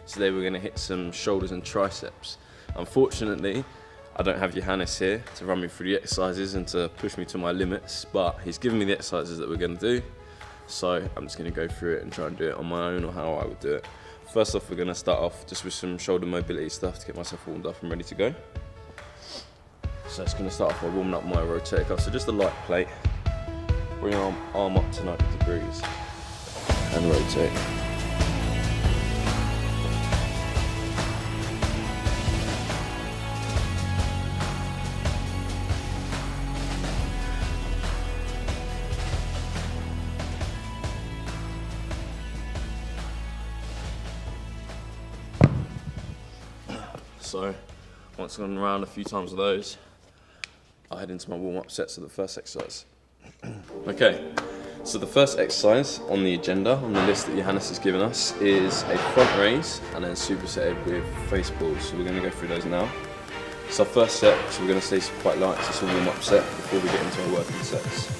Today we're going to hit some shoulders and triceps. Unfortunately, I don't have Johannes here to run me through the exercises and to push me to my limits, but he's given me the exercises that we're going to do. So I'm just going to go through it and try and do it on my own, or how I would do it. First off, we're going to start off just with some shoulder mobility stuff to get myself warmed up and ready to go. So it's going to start off by warming up my rotator cuff. So just a light plate. Bring your arm up to 90 degrees and rotate. So once I've gone around a few times of those, I'll head into my warm-up sets of the first exercise. Okay, so the first exercise on the agenda, on the list that Johannes has given us, is a front raise and then supersetted with face pulls. So we're going to go through those now. So our first set, which we're going to stay quite light, so it's a warm-up set before we get into our working sets.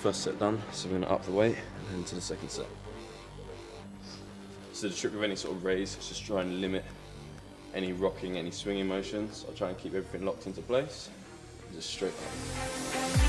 First set done, so we're going to up the weight and then into the second set. So the trick with any sort of raise is just try and limit any rocking, any swinging motions. I'll try and keep everything locked into place, just straight up.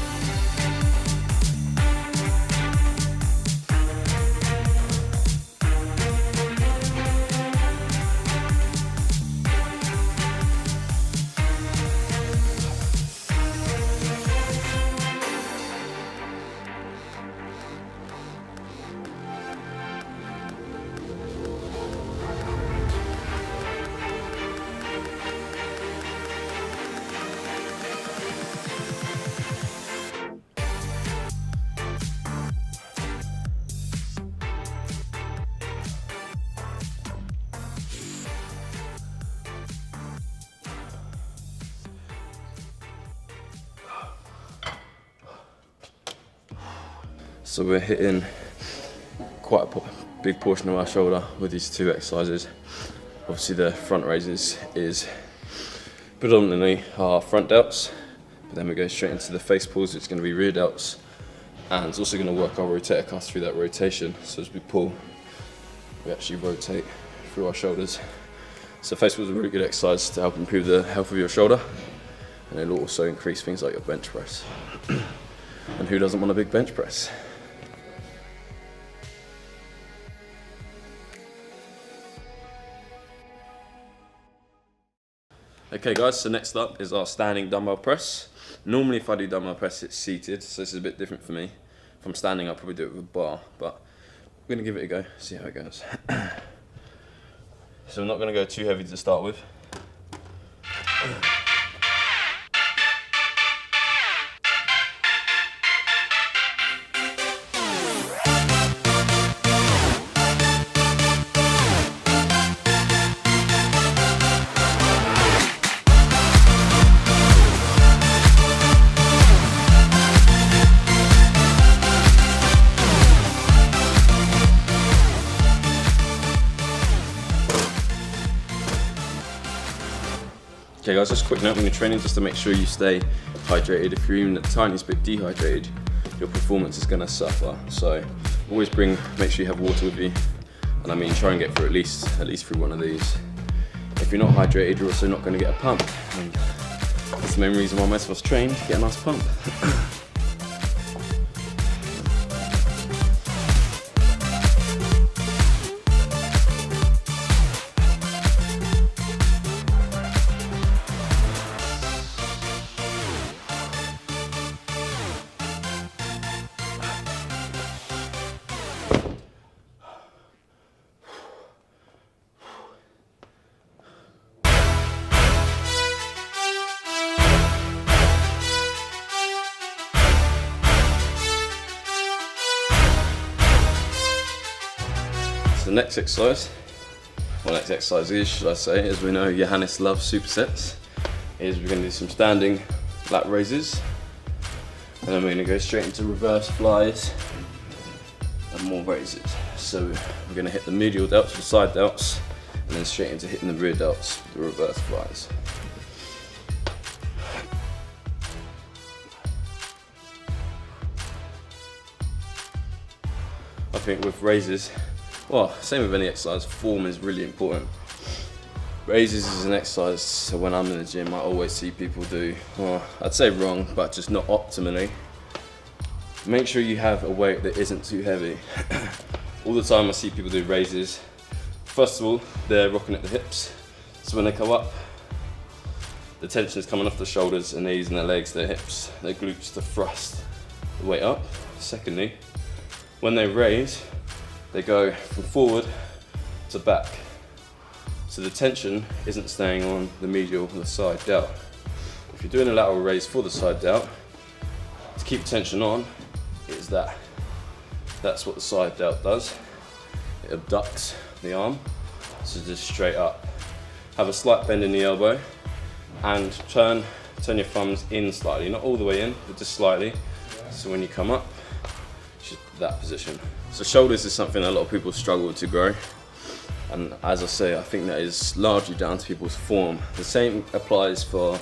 So we're hitting quite a big portion of our shoulder with these two exercises. Obviously the front raises is predominantly our front delts, but then we go straight into the face pulls, which is going to be rear delts, and it's also going to work our rotator cuff through that rotation. So as we pull, we actually rotate through our shoulders. So face pulls is a really good exercise to help improve the health of your shoulder, and it'll also increase things like your bench press. And who doesn't want a big bench press? Okay guys, so next up is our standing dumbbell press. Normally if I do dumbbell press it's seated, so this is a bit different for me. If I'm standing I'll probably do it with a bar, but I'm going to give it a go, see how it goes. So I'm not going to go too heavy to start with. Okay guys, just a quick note when you're training, just to make sure you stay hydrated. If you're even the tiniest bit dehydrated, your performance is going to suffer. So always make sure you have water with you, and I mean try and get through at least through one of these. If you're not hydrated, you're also not going to get a pump, and that's the main reason why most of us train, to get a nice pump. The next exercise, well, next exercise is, should I say, as we know Johannes loves supersets, is we're going to do some standing lat raises, and then we're going to go straight into reverse flies and more raises. So we're going to hit the medial delts, the side delts, and then straight into hitting the rear delts, the reverse flies. I think with raises, well, same with any exercise, form is really important. Raises is an exercise, so when I'm in the gym, I always see people do, well, I'd say wrong, but just not optimally. Make sure you have a weight that isn't too heavy. All the time I see people do raises. First of all, they're rocking at the hips. So when they come up, the tension is coming off the shoulders and they're using their legs, their hips, their glutes to thrust the weight up. Secondly, when they raise, they go from forward to back. So the tension isn't staying on the medial or the side delt. If you're doing a lateral raise for the side delt, to keep tension on, is that. That's what the side delt does. It abducts the arm, so just straight up. Have a slight bend in the elbow and turn your thumbs in slightly, not all the way in, but just slightly. So when you come up, just that position. So shoulders is something that a lot of people struggle to grow. And as I say, I think that is largely down to people's form. The same applies for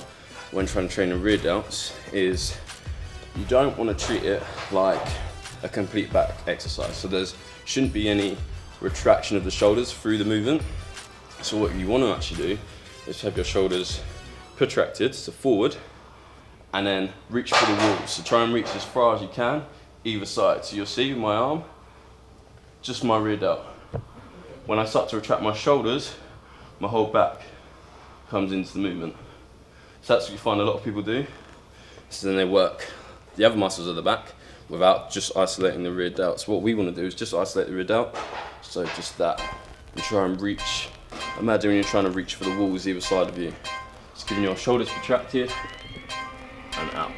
when trying to train the rear delts, is you don't want to treat it like a complete back exercise. So there shouldn't be any retraction of the shoulders through the movement. So what you want to actually do is have your shoulders protracted, so forward, and then reach for the walls. So try and reach as far as you can, either side. So you'll see with my arm, just my rear delt. When I start to retract my shoulders, my whole back comes into the movement. So that's what you find a lot of people do. So then they work the other muscles of the back without just isolating the rear delts. What we want to do is just isolate the rear delt. So just that, and try and reach. Imagine when you're trying to reach for the walls either side of you. Just giving your shoulders protracted and out.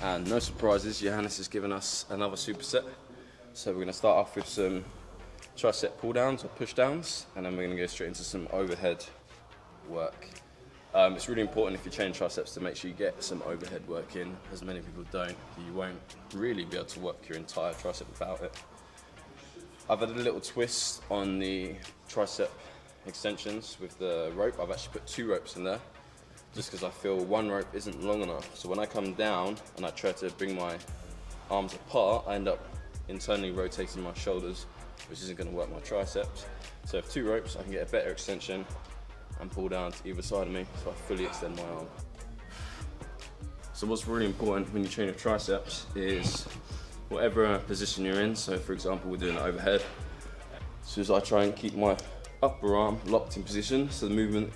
And no surprises, Johannes has given us another superset. So we're going to start off with some tricep pull downs or push downs, and then we're going to go straight into some overhead work. It's really important if you train triceps to make sure you get some overhead work in, as many people don't. You won't really be able to work your entire tricep without it. I've had a little twist on the tricep extensions with the rope. I've actually put 2 ropes in there, just because I feel one rope isn't long enough. So when I come down and I try to bring my arms apart, I end up internally rotating my shoulders, which isn't going to work my triceps. So with 2 ropes, I can get a better extension and pull down to either side of me, so I fully extend my arm. So what's really important when you train your triceps is whatever position you're in. So for example, we're doing it overhead. So as I try and keep my upper arm locked in position, so the movement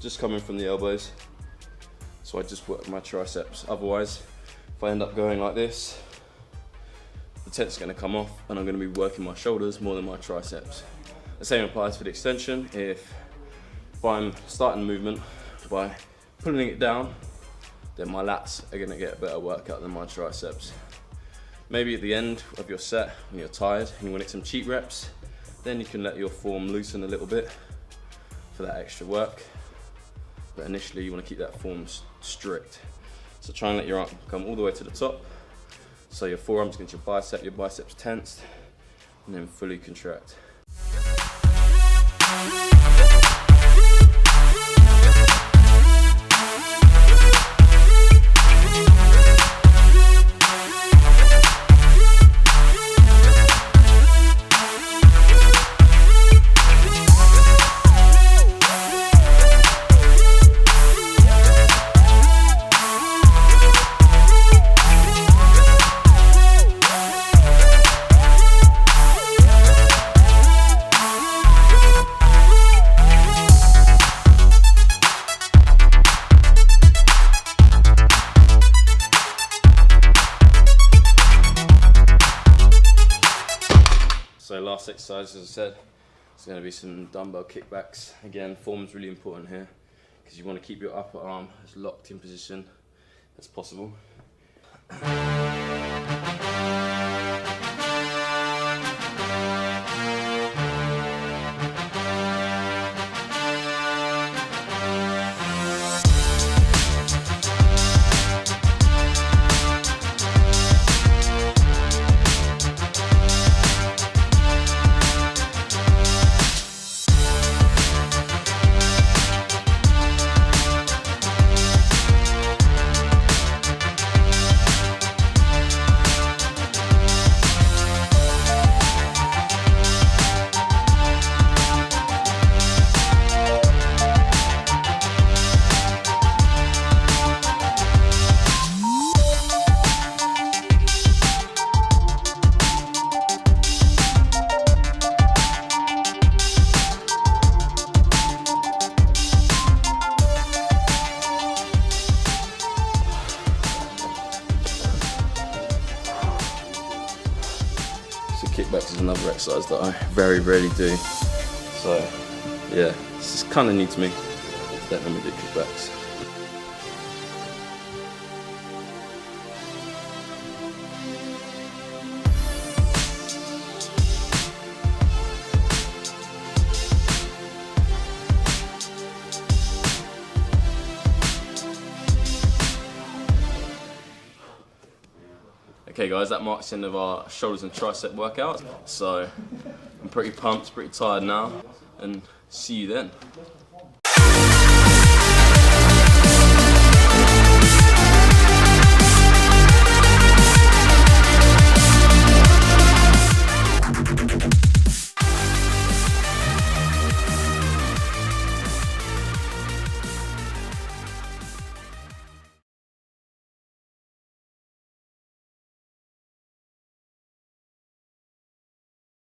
just coming from the elbows. So I just work my triceps. Otherwise, if I end up going like this, the tent's going to come off and I'm going to be working my shoulders more than my triceps. The same applies for the extension. If if I'm starting the movement by pulling it down, then my lats are going to get a better workout than my triceps. Maybe at the end of your set, when you're tired and you want to get some cheap reps, then you can let your form loosen a little bit for that extra work. But initially you want to keep that form strict. So try and let your arm come all the way to the top. So your forearms against your biceps tensed, and then fully contract. So last exercise, as I said, is going to be some dumbbell kickbacks. Again, form's really important here because you want to keep your upper arm as locked in position as possible. So kickbacks is another exercise that I very rarely do. So yeah, this is kind of new to me. Don't normally do kickbacks. Okay guys, that marks the end of our shoulders and tricep workout. So I'm pretty pumped, pretty tired now, and see you then.